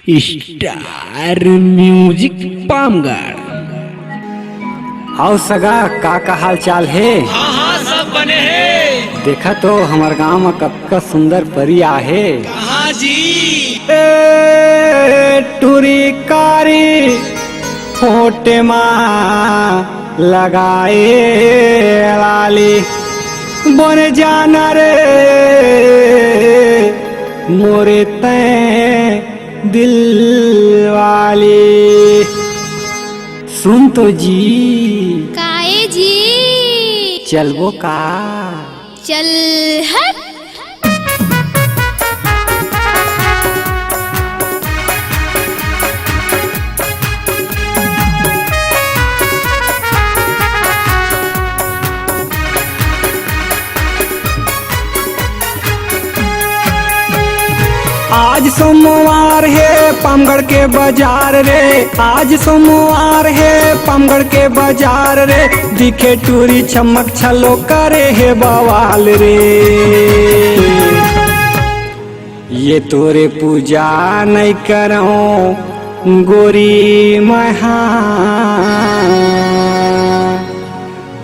Star music Pamgarh. आओ सगा का हाल चाल है। हाँ हाँ सब बने हैं। देखा तो हमार गांव में कतका सुंदर परी आहे। कहाँ जी? टूरी कारी होटे माँ लगाए लाली बन जाना रे मोरे तै दिल वाली। सुन तो जी काए जी चलबो का चल हट। आज सोमवार है पामगढ़ के बाजार रे। आज सोमवार है पामगढ़ के बाजार रे। दिखे टूरी चमक छलो करे है बवाल रे। ये तोरे पूजा नहीं करो गोरी महा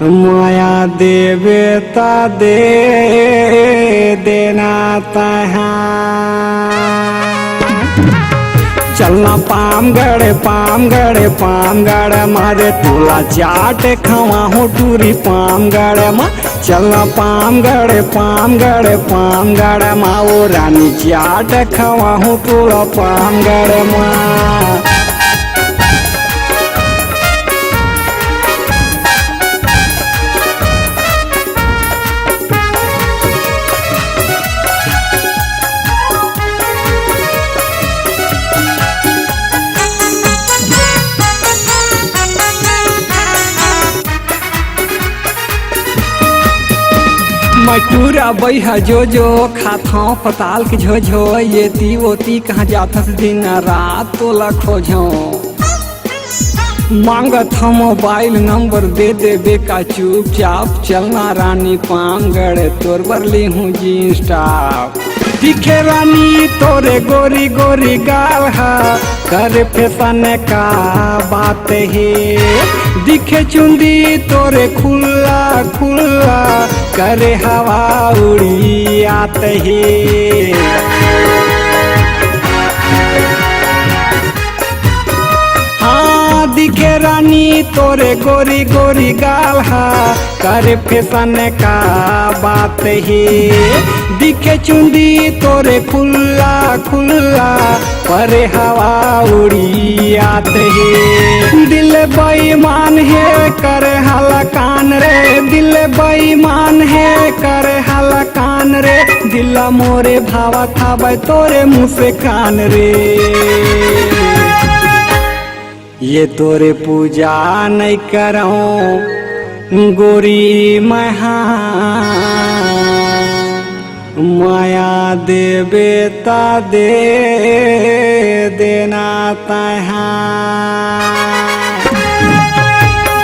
माया देवे ता दे देना तहा। चलना पामगढ़ पामगढ़ पामगढ़ मारे तोला चाट खवा हो टूरी पामगढ़ मा। चलना पामगढ़ पामगढ़ पामगढ़ मा वो रानी चाट खवा हो तोला पामगढ़ मा। मटूरा बैहा जो खाता पताल के झो ये ती वो ती कहाँ जाथस दिन रात तोला खोजो। मांगत हम मोबाइल नंबर दे दे का चुपचाप। चलना रानी पामगढ़ तोर बर ली हूँ जींस टॉप। दिखे रानी तोरे गोरी गोरी गाल हा कर फैशन का बात है। दिखे चुंदी तोरे खुला खुला करे हवा उड़ी आते है। हाँ दिखे रानी तोरे गोरी गोरी गाल हा करे फैशन का बात है। दिखे चुंदी तोरे खुला खुला परे हवा उड़ी आते है। दिल बेईमान है करे हलकान रे। दिल बेईमान है करे हलकान रे। दिल मोरे भावा खावे तोरे मुँह से कान रे। ये तोरे पूजा नहीं करो गोरी महा माया देवे ता दे देना तहा।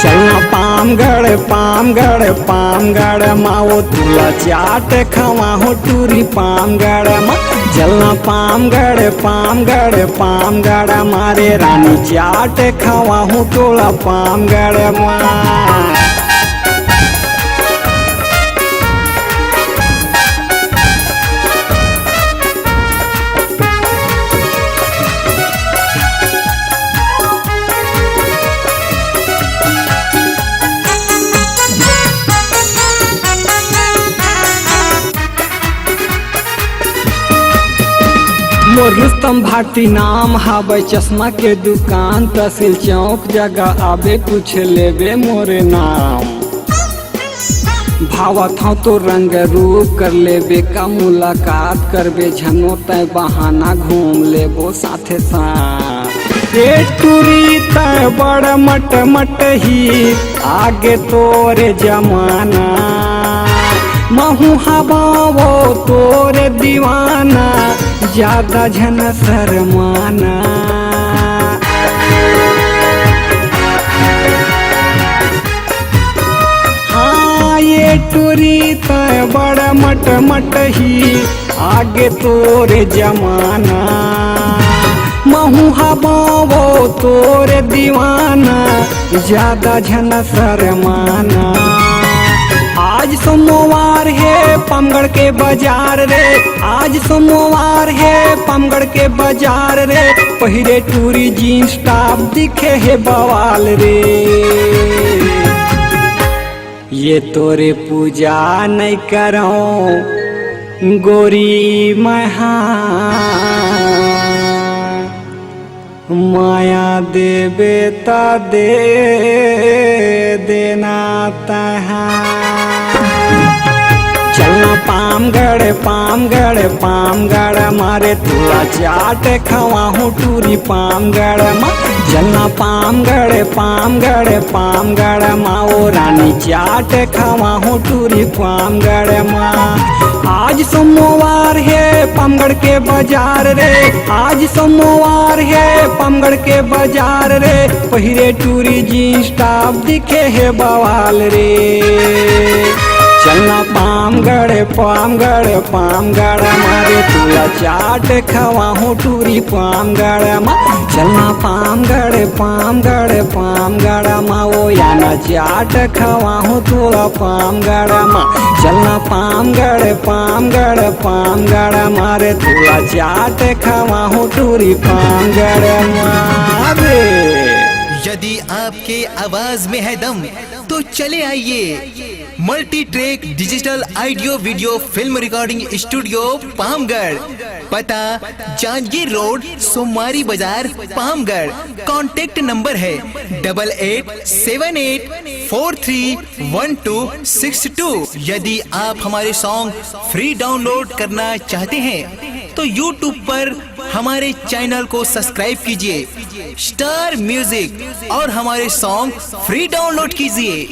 चलना पामगढ़ पामगढ़ पामगढ़ माओ तुला चाट खवा हो टूरी पामगढ़ मा। चलना पामगढ़ पामगढ़ पामगढ़ मारे रानी चाट खवा हो तोला पामगढ़ मा। मोर रुस्तम भाटी नाम हावे चश्मा के दुकान। तहसील चौक जगह आवे कुछ लेवे मोरे नाम। भावत हूँ तो रंग रूप कर लेवे का मुलाकात करबे झनो तय बहाना घूम लेबो साथे साथ। ए टूरी तय बड़ मट मट ही आगे तोरे जमाना। महू हवा वो तोरे दीवाना ज्यादा झन शर्माना। हाँ ये टूरी तय बड़ा मट मट ही आगे तोरे जमाना। महू मुहा बाबो तोरे दीवाना ज्यादा झन शर्माना। आज सोमवार है पामगढ़ के बाजार रे, आज सोमवार है पामगढ़ के बाजार रे, पहिरे टूरी जीन्स टॉप दिखे है बवाल रे। ये तोरे पूजा नहीं करो गोरी महा, माया देवे ता दे देना तहा। चलना पामगढ़ पामगढ़ पामगढ़ मारे तुला चाट खवाहूँ टूरी पामगढ़ मा। चलना पामगढ़ पामगढ़ पामगढ़ माओ रानी चाट खवाहूँ टूरी पामगढ़ मा। आज सोमवार है पामगढ़ के बाजार रे, आज सोमवार है पामगढ़ के बाजार रे, पहिरे टूरी जीन्स टॉप दिखे है बवाल रे। चलना पामगढ़ पामगढ़ पामगढ़ मारे तुला चाट खवाहूँ टूरी पामगढ़ मा। चलना पामगढ़ पामगढ़ पामगढ़ माओ याना चाट खवाहूँ तुला पामगढ़ मा। चलना पामगढ़ पामगढ़ पामगढ़ मारे तुला चाट खवाहूँ टूरी पामगढ़ मा रे। यदि आपके आवाज में है दम तो चले आइए multi track digital audio video film recording studio Pamgarh, पता जांजगीर रोड सोमवारी बाजार पामगढ़। कॉन्टेक्ट नंबर है 8878431262। यदि आप हमारे सॉन्ग फ्री डाउनलोड करना चाहते हैं तो यूट्यूब पर हमारे चैनल को सब्सक्राइब कीजिए स्टार म्यूजिक और हमारे सॉन्ग फ्री डाउनलोड कीजिए।